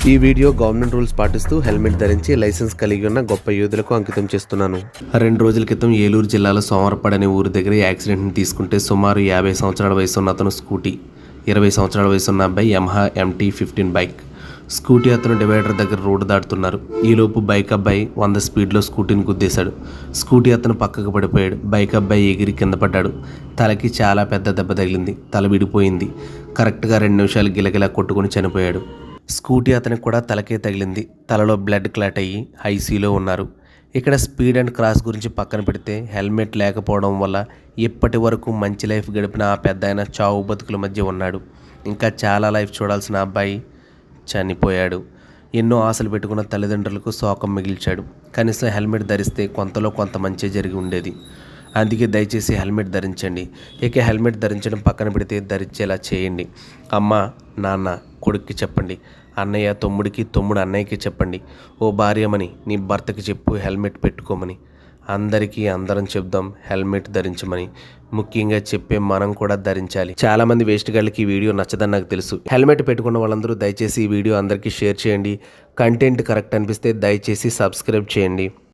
ఈ video government rules పాటిస్తూ helmet ధరించి లైసెన్స్ కలిగి ఉన్న గొప్ప యోధులకు అంకితం చేస్తున్నాను. 2 రోజుల క్రితం ఏలూరు జిల్లాలో సోమవారపాడు అనే ఊరి దగ్గర యాక్సిడెంట్ని తీసుకుంటే సుమారు 50 సంవత్సరాల వయసు ఉన్న అతను స్కూటీ, 20 సంవత్సరాల వయసు ఉన్న అబ్బాయి యమహా MT-15 బైక్. స్కూటీ అతను డివైడర్ దగ్గర రోడ్డు దాటుతున్నారు. ఈలోపు బైక్ అబ్బాయి 100 స్పీడ్లో స్కూటీని గుద్దేశాడు. స్కూటీ అతను పక్కకు పడిపోయాడు. బైక్ అబ్బాయి ఎగిరి కింద పడ్డాడు. తలకి చాలా పెద్ద దెబ్బ తగిలింది. తల విడిపోయింది. కరెక్ట్గా 2 నిమిషాలు గిలగిలా కొట్టుకుని చనిపోయాడు. స్కూటీ అతనికి కూడా తలకే తగిలింది. తలలో బ్లడ్ క్లాట్ అయ్యి ఐసీయూలో ఉన్నారు. ఇక్కడ స్పీడ్ అండ్ క్రాస్ గురించి పక్కన పెడితే హెల్మెట్ లేకపోవడం వల్ల ఇప్పటి వరకు మంచి లైఫ్ గడిపిన ఆ పెద్ద ఆయన చావు బతుకుల మధ్య ఉన్నాడు. ఇంకా చాలా లైఫ్ చూడాల్సిన అబ్బాయి చనిపోయాడు. ఎన్నో ఆశలు పెట్టుకున్న తల్లిదండ్రులకు శోకం మిగిల్చాడు. కనీసం హెల్మెట్ ధరిస్తే కొంతలో కొంత మంచి జరిగి ఉండేది. అందుకే దయచేసి హెల్మెట్ ధరించండి. ఇక హెల్మెట్ ధరించడం పక్కన పెడితే ధరించేలా చేయండి. అమ్మ, నాన్న కొడుక్కి చెప్పండి. అన్నయ్య తమ్ముడికి, తమ్ముడు అన్నయ్యకి చెప్పండి. ఓ భార్యమని నీ భర్తకి చెప్పు హెల్మెట్ పెట్టుకోమని. అందరికీ అందరం చెప్దాం హెల్మెట్ ధరించమని. ముఖ్యంగా చెప్పే మనం కూడా ధరించాలి. చాలామంది వేస్ట్ గాళ్ళకి ఈ వీడియో నచ్చదని నాకు తెలుసు. హెల్మెట్ పెట్టుకున్న వాళ్ళందరూ దయచేసి ఈ వీడియో అందరికీ షేర్ చేయండి. కంటెంట్ కరెక్ట్ అనిపిస్తే దయచేసి సబ్స్క్రైబ్ చేయండి.